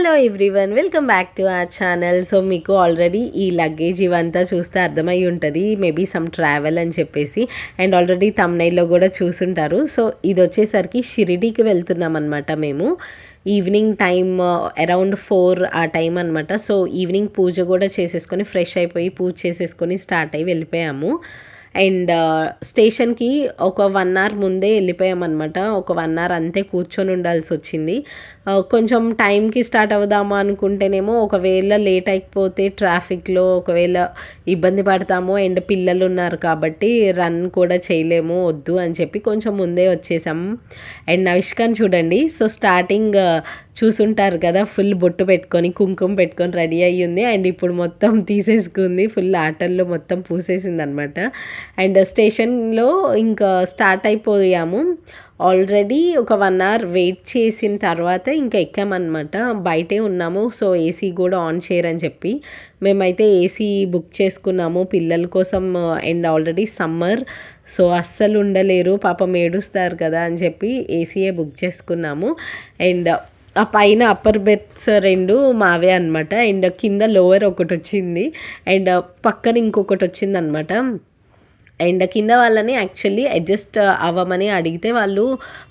Hello everyone, welcome back to our channel. So మీకు already ఈ luggage ఇవంతా చూస్తే అర్థమై ఉంటుంది, మేబీ సమ్ ట్రావెల్ అని చెప్పేసి. అండ్ ఆల్రెడీ తమ్నైల్లో కూడా చూసుంటారు. సో ఇది వచ్చేసరికి షిరిడీకి వెళ్తున్నాం అనమాట. మేము ఈవినింగ్ టైం అరౌండ్ 4 ఆ టైం అనమాట. సో ఈవినింగ్ పూజ కూడా చేసేసుకొని ఫ్రెష్ అయిపోయి పూజ చేసేసుకొని స్టార్ట్ అయ్యి వెళ్ళిపోయాము. అండ్ స్టేషన్కి ఒక 1 అవర్ ముందే వెళ్ళిపోయామన్నమాట. ఒక 1 అవర్ అంతే కూర్చొని ఉండాల్సి వచ్చింది. కొంచెం టైంకి స్టార్ట్ అవుదామా అనుకుంటేనేమో ఒకవేళ లేట్ అయిపోతే ట్రాఫిక్లో ఒకవేళ ఇబ్బంది పడతాము, అండ్ పిల్లలు ఉన్నారు కాబట్టి రన్ కూడా చేయలేము, వద్దు అని చెప్పి కొంచెం ముందే వచ్చేసాము. అండ్ నవిష్కాన్ చూడండి, సో స్టార్టింగ్ చూసుంటారు కదా, ఫుల్ బొట్టు పెట్టుకొని కుంకుమ పెట్టుకొని రెడీ అయ్యింది. అండ్ ఇప్పుడు మొత్తం తీసేసుకుంది, ఫుల్ ఆటల్లో మొత్తం పూసేసింది అనమాట. అండ్ స్టేషన్లో ఇంకా స్టార్ట్ అయిపోయాము. ఆల్రెడీ ఒక 1 అవర్ వెయిట్ చేసిన తర్వాత ఇంకా ఎక్కామన్నమాట. బయటే ఉన్నాము, సో ఏసీ కూడా ఆన్ చేయరని చెప్పి మేమైతే ఏసీ బుక్ చేసుకున్నాము పిల్లల కోసం. అండ్ ఆల్రెడీ సమ్మర్, సో అస్సలు ఉండలేరు, పాపం ఏడుస్తారు కదా అని చెప్పి ఏసీయే బుక్ చేసుకున్నాము. అండ్ ఆ పైన అప్పర్ బెర్త్స్ 2 మావే అనమాట. అండ్ కింద లోవర్ ఒకటి వచ్చింది, అండ్ పక్కన ఇంకొకటి వచ్చిందనమాట. అండ్ కింద వాళ్ళని యాక్చువల్లీ అడ్జస్ట్ అవ్వమని అడిగితే వాళ్ళు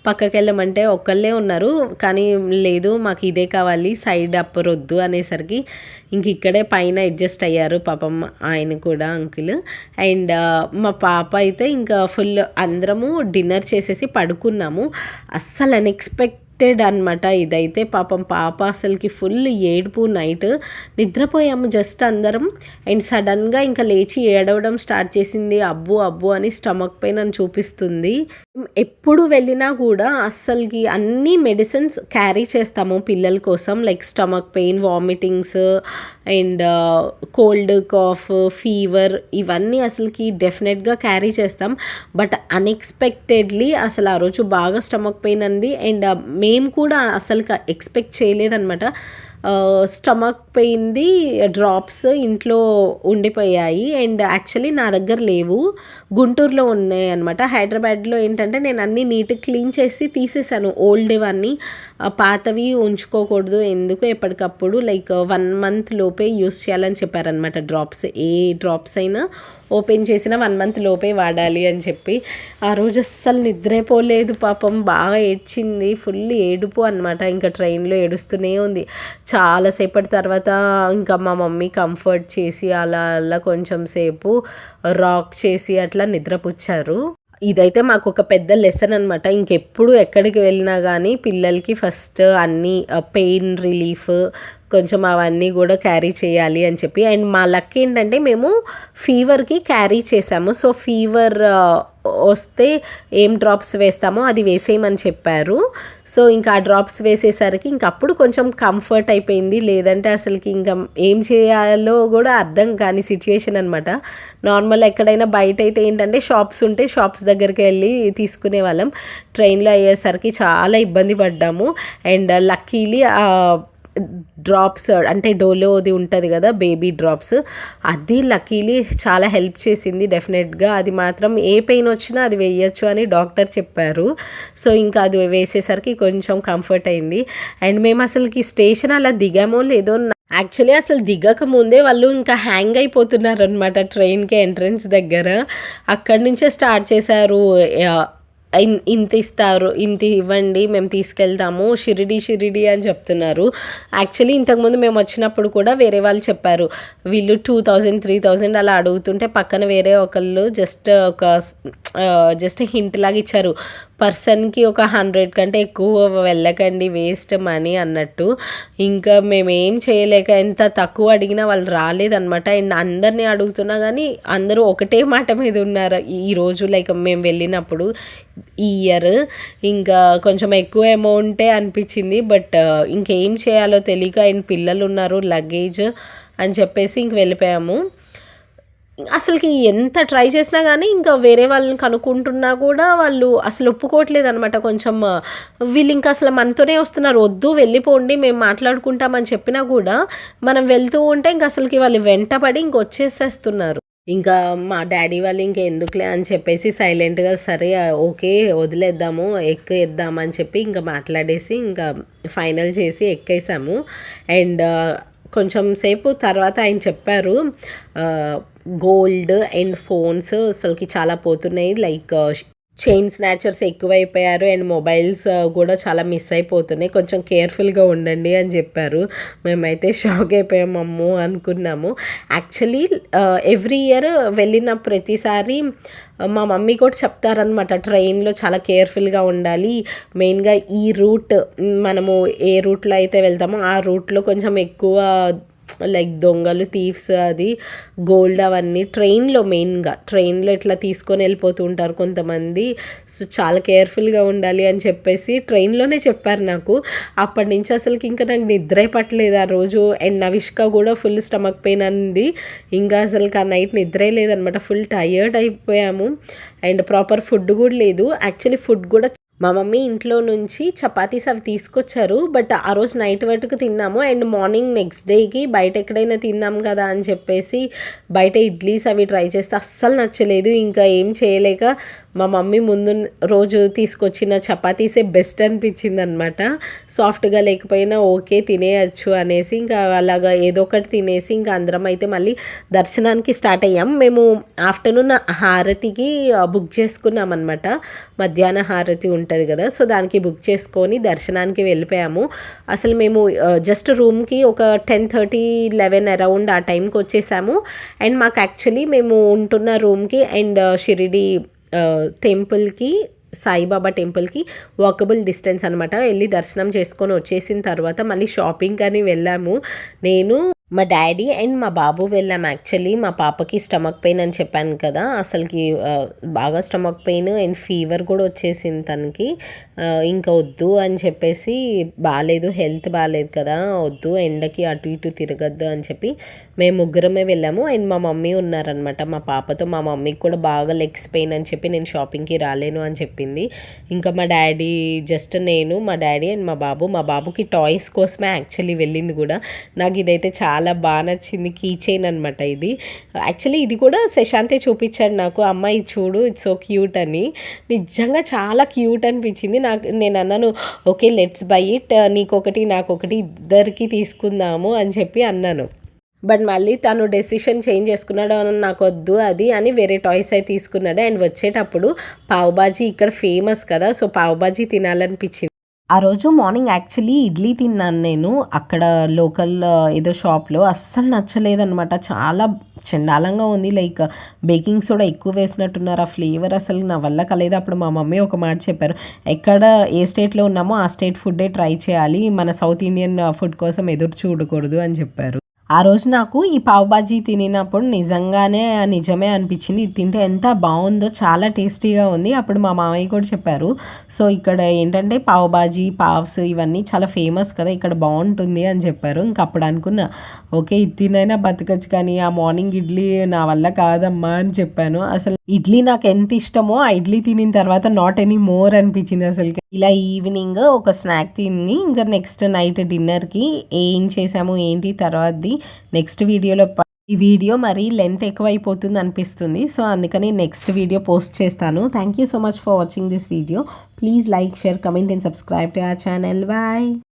పక్కకి వెళ్ళమంటే ఒక్కళ్ళే ఉన్నారు, కానీ లేదు మాకు ఇదే కావాలి, సైడ్ అప్పర్ వద్దు అనేసరికి ఇంక ఇక్కడే పైన అడ్జస్ట్ అయ్యారు పాపం ఆయన కూడా, అంకుల్. అండ్ మా పాప అయితే ఇంకా ఫుల్ అందరము డిన్నర్ చేసేసి పడుకున్నాము. అస్సలు అన్ఎక్స్పెక్టెడ్ అనమాట ఇదైతే. పాపం పాప అసలుకి ఫుల్ ఏడుపు, నైట్ నిద్రపోయాము జస్ట్ అందరం. అండ్ సడన్గా ఇంకా లేచి ఏడవడం స్టార్ట్ చేసింది. అబ్బు అబ్బు అని స్టమక్ పెయిన్ అని చూపిస్తుంది. ఎప్పుడు వెళ్ళినా కూడా అస్సలకి అన్ని మెడిసిన్స్ క్యారీ చేస్తాము పిల్లల కోసం, like stomach pain, vomitings and cold, cough, fever, ఇవన్నీ అసలుకి డెఫినెట్గా క్యారీ చేస్తాం. బట్ అన్ఎక్స్పెక్టెడ్లీ అసలు ఆ రోజు బాగా స్టమక్ పెయిన్ అంది. అండ్ మేము కూడా అసలు ఎక్స్పెక్ట్ చేయలేదన్నమాట. స్టమక్ పెయిన్ది డ్రాప్స్ ఇంట్లో ఉండిపోయాయి. అండ్ యాక్చువల్లీ నా దగ్గర లేవు, గుంటూరులో ఉన్నాయి అనమాట. హైదరాబాద్లో ఏంటంటే నేను అన్నీ నీట్గా క్లీన్ చేసి తీసేసాను, ఓల్డ్ ఇవన్నీ. పాతవి ఉంచుకోకూడదు, ఎందుకు ఎప్పటికప్పుడు లైక్ 1 మంత్ లోపే యూస్ చేయాలని చెప్పారనమాట. డ్రాప్స్ ఏ డ్రాప్స్ అయినా ఓపెన్ చేసిన 1 మంత్ లోపే వాడాలి అని చెప్పి. ఆ రోజు అస్సలు నిద్రపోలేదు, పాపం బాగా ఏడ్చింది, ఫుల్ ఏడుపు అనమాట. ఇంకా ట్రైన్లో ఏడుస్తూనే ఉంది. చాలాసేపటి తర్వాత ఇంకా మా మమ్మీ కంఫర్ట్ చేసి అలా అలా కొంచెం సేపు రాక్ చేసి అట్లా నిద్రపుచ్చారు. ఇదైతే మాకు ఒక పెద్ద లెసన్ అనమాట. ఇంకెప్పుడు ఎక్కడికి వెళ్ళినా కానీ పిల్లలకి ఫస్ట్ అన్నీ పెయిన్ రిలీఫ్ కొంచెం అవన్నీ కూడా క్యారీ చేయాలి అని చెప్పి. అండ్ మా లక్ ఏంటంటే మేము ఫీవర్కి క్యారీ చేసాము. సో ఫీవర్ వస్తే ఏం డ్రాప్స్ వేస్తామో అది వేసేయమని చెప్పారు. సో ఇంకా ఆ డ్రాప్స్ వేసేసరికి ఇంకప్పుడు కొంచెం కంఫర్ట్ అయిపోయింది. లేదంటే అసలుకి ఇంకా ఏం చేయాలో కూడా అర్థం కాని సిచ్యుయేషన్ అనమాట. నార్మల్ ఎక్కడైనా బయట అయితే ఏంటంటే షాప్స్ ఉంటే షాప్స్ దగ్గరికి వెళ్ళి తీసుకునే వాళ్ళం. ట్రైన్లో అయ్యేసరికి చాలా ఇబ్బంది పడ్డాము. అండ్ లక్కీలీ డ్రాప్స్ అంటే డోలోది ఉంటుంది కదా, బేబీ డ్రాప్స్, అది లక్కీలీ చాలా హెల్ప్ చేసింది డెఫినెట్గా. అది మాత్రం ఏ పెయిన్ వచ్చినా అది వేయచ్చు అని డాక్టర్ చెప్పారు. సో ఇంకా అది వేసేసరికి కొంచెం కంఫర్ట్ అయింది. అండ్ మేము అసలుకి స్టేషన్ అలా దిగామో లేదో, యాక్చువల్లీ అసలు దిగక ముందే వాళ్ళు ఇంకా హ్యాంగ్ అయిపోతున్నారు అనమాట ట్రైన్కి ఎంట్రన్స్ దగ్గర. అక్కడి నుంచే స్టార్ట్ చేశారు, ఇంత ఇస్తారు, ఇంత ఇవ్వండి, మేము తీసుకెళ్తాము, షిరిడి అని చెప్తున్నారు. యాక్చువల్లీ ఇంతకుముందు మేము వచ్చినప్పుడు కూడా వేరే వాళ్ళు చెప్పారు, వీళ్ళు 2000 3000 అలా అడుగుతుంటే పక్కన వేరే ఒకళ్ళు జస్ట్ హింట్ లాగా ఇచ్చారు, పర్సన్కి ఒక 100 కంటే ఎక్కువ వెళ్ళకండి, వేస్ట్ మనీ అన్నట్టు. ఇంకా మేము ఏం చేయలేక ఎంత తక్కువ అడిగినా వాళ్ళు రాలేదన్నమాట. అండ్ అందరినీ అడుగుతున్నా కానీ అందరూ ఒకటే మాట మీద ఉన్నారు ఈరోజు, లైక్ మేము వెళ్ళినప్పుడు ఈ ఇయర్. ఇంకా కొంచెం ఎక్కువ అమౌంటే అనిపించింది, బట్ ఇంకేం చేయాలో తెలియక, అండ్ పిల్లలు ఉన్నారు, లగేజ్ అని చెప్పేసి ఇంక వెళ్ళిపోయాము. అసలుకి ఎంత ట్రై చేసినా కానీ ఇంకా వేరే వాళ్ళని కనుక్కుంటున్నా కూడా వాళ్ళు అసలు ఒప్పుకోవట్లేదు అనమాట. కొంచెం వీళ్ళు ఇంకా అసలు మనతోనే వస్తున్నారు, వద్దు వెళ్ళిపోండి మేము మాట్లాడుకుంటామని చెప్పినా కూడా మనం వెళ్తూ ఉంటే ఇంక అసలుకి వాళ్ళు వెంటపడి ఇంక వచ్చేసేస్తున్నారు. ఇంకా మా డ్యాడీ వాళ్ళు ఇంక ఎందుకులే అని చెప్పేసి సైలెంట్గా సరే ఓకే వదిలేద్దాము ఎక్కేద్దామని చెప్పి ఇంకా మాట్లాడేసి ఇంకా ఫైనల్ చేసి ఎక్కేసాము. అండ్ కొంచెం సేపు తర్వాత ఆయన చెప్పారు గోల్డ్ అండ్ ఫోన్స్ అసలుకి చాలా పోతున్నాయి, లైక్ చైన్ స్నాచర్స్ ఎక్కువైపోయారు అండ్ మొబైల్స్ కూడా చాలా మిస్ అయిపోతున్నాయి, కొంచెం కేర్ఫుల్గా ఉండండి అని చెప్పారు. మేమైతే షాక్ అయిపోయామమ్ము అనుకున్నాము. యాక్చువల్లీ ఎవ్రీ ఇయర్ వెళ్ళిన ప్రతిసారి మా మమ్మీ కూడా చెప్తారనమాట, ట్రైన్లో చాలా కేర్ఫుల్గా ఉండాలి, మెయిన్గా ఈ రూట్ మనము ఏ రూట్లో అయితే వెళ్తామో ఆ రూట్లో కొంచెం ఎక్కువ లైక్ దొంగలు థీవ్స్ అది గోల్డ్ అవన్నీ మెయిన్గా ట్రైన్లో ఇట్లా తీసుకొని వెళ్ళిపోతూ ఉంటారు కొంతమంది. సో చాలా కేర్ఫుల్గా ఉండాలి అని చెప్పేసి ట్రైన్లోనే చెప్పారు నాకు. అప్పటి నుంచి అసలుకి ఇంకా నాకు నిద్రే పట్టలేదు ఆ రోజు. అండ్ నవిష్క కూడా ఫుల్ స్టమక్ పెయిన్ అంది. ఇంకా అసలుకి ఆ నైట్ నిద్రే లేదనమాట, ఫుల్ టయర్డ్ అయిపోయాము. అండ్ ప్రాపర్ ఫుడ్ కూడా లేదు. యాక్చువల్లీ ఫుడ్ కూడా మా మమ్మీ ఇంట్లో నుంచి చపాతీస్ అవి తీసుకొచ్చారు, బట్ ఆ రోజు నైట్ వరకు తిన్నాము. అండ్ మార్నింగ్ నెక్స్ట్ డేకి బయట ఎక్కడైనా తిందాం కదా అని చెప్పేసి బయట ఇడ్లీస్ అవి ట్రై చేస్తే అస్సలు నచ్చలేదు. ఇంకా ఏం చేయలేక మా మమ్మీ ముందు రోజు తీసుకొచ్చిన చపాతీసే బెస్ట్ అనిపించింది అనమాట. సాఫ్ట్గా లేకపోయినా ఓకే తినేయచ్చు అనేసి ఇంకా అలాగా ఏదో ఒకటి తినేసి ఇంకా అందరం అయితే మళ్ళీ దర్శనానికి స్టార్ట్ అయ్యాం. మేము ఆఫ్టర్నూన్ హారతికి బుక్ చేసుకున్నాం అనమాట, మధ్యాహ్న హారతి ఉంటుంది కదా, సో దానికి బుక్ చేసుకొని దర్శనానికి వెళ్ళిపోయాము. అసలు మేము జస్ట్ రూమ్కి ఒక 10:30-11 అరౌండ్ ఆ టైంకి వచ్చేసాము. అండ్ మాకు యాక్చువల్లీ మేము ఉంటున్న రూమ్కి అండ్ షిరిడి టెంపుల్కి, సాయిబాబా టెంపుల్కి వాకబుల్ డిస్టెన్స్ అనమాట. వెళ్ళి దర్శనం చేసుకొని వచ్చేసిన తర్వాత మళ్ళీ షాపింగ్ అని వెళ్ళాము. నేను, మా డాడీ అండ్ మా బాబు వెళ్ళాము. యాక్చువల్లీ మా పాపకి స్టమక్ పెయిన్ అని చెప్పాను కదా, అసలుకి బాగా స్టమక్ పెయిన్ అండ్ ఫీవర్ కూడా వచ్చేసింది తనకి. ఇంకా వద్దు అని చెప్పేసి, బాగాలేదు, హెల్త్ బాగాలేదు కదా, వద్దు ఎండకి అటు ఇటు తిరగద్దు అని చెప్పి మేము ముగ్గురమే వెళ్ళాము. అండ్ మా మమ్మీ ఉన్నారనమాట మా పాపతో. మా మమ్మీకి కూడా బాగా లెగ్స్ పెయిన్ అని చెప్పి నేను షాపింగ్కి రాలేను అని చెప్పింది. ఇంకా మా డాడీ, జస్ట్ నేను, మా డాడీ అండ్ మా బాబుకి టాయ్స్ కోసమే యాక్చువల్లీ వెళ్ళింది కూడా. నాకు ఇదైతే చాలా బాగా నచ్చింది, కీ చైన్ అనమాట ఇది. యాక్చువల్లీ ఇది కూడా శశాంతే చూపించాడు నాకు, అమ్మాయి చూడు ఇట్స్ సో క్యూట్ అని. నిజంగా చాలా క్యూట్ అనిపించింది నేను అన్నాను ఓకే లెట్స్ బై ఇట్, నీకొకటి నాకొకటి ఇద్దరికి తీసుకుందాము అని చెప్పి అన్నాను. బట్ మళ్ళీ తను డెసిషన్ చేంజ్ చేసుకున్నాడు, నాకు వద్దు అది అని వేరే టాయ్స్ అయితే తీసుకున్నాడు. అండ్ వచ్చేటప్పుడు పావుబాజీ ఇక్కడ ఫేమస్ కదా, సో పావుబాజీ తినాలనిపించింది. ఆ రోజు మార్నింగ్ యాక్చువల్లీ ఇడ్లీ తిన్నాను నేను అక్కడ లోకల్ ఏదో షాప్లో, అస్సలు నచ్చలేదనమాట, చాలా చండాలంగా ఉంది, లైక్ బేకింగ్ సోడా ఎక్కువ వేసినట్టున్నారు, ఆ ఫ్లేవర్ అసలు నా వల్ల కలేదు. అప్పుడు మా మమ్మీ ఒక మాట చెప్పారు, ఎక్కడ ఏ స్టేట్లో ఉన్నామో ఆ స్టేట్ ఫుడ్డే ట్రై చేయాలి, మన సౌత్ ఇండియన్ ఫుడ్ కోసం ఎదురు చూడకూడదు అని చెప్పారు. ఆ రోజు నాకు ఈ పావుబాజీ తినినప్పుడు నిజమే అనిపించింది, ఇది తింటే ఎంత బాగుందో, చాలా టేస్టీగా ఉంది. అప్పుడు మా మామయ్య కూడా చెప్పారు, సో ఇక్కడ ఏంటంటే పావుబాజీ, పావ్స్ ఇవన్నీ చాలా ఫేమస్ కదా, ఇక్కడ బాగుంటుంది అని చెప్పారు. ఇంక అప్పుడు అనుకున్నా ఓకే ఇది తినైనా బతకచ్చు, కానీ ఆ మార్నింగ్ ఇడ్లీ నా వల్ల కాదమ్మా అని చెప్పాను. అసలు ఇడ్లీ నాకు ఎంత ఇష్టమో ఆ ఇడ్లీ తినిన తర్వాత నాట్ ఎనీ మోర్ అనిపించింది అసలు. ఇలా ఈవినింగ్ ఒక స్నాక్ తిని ఇంకా నెక్స్ట్ నైట్ డిన్నర్కి ఏం చేసాము ఏంటి తర్వాతది నెక్స్ట్ వీడియోలో. ఈ వీడియో మరి లెంత్ ఎక్కువైపోతుంది అనిపిస్తుంది, సో అందుకని నెక్స్ట్ వీడియో పోస్ట్ చేస్తాను. Thank you so much for watching this video. Please like, share, comment and subscribe to our channel. Bye.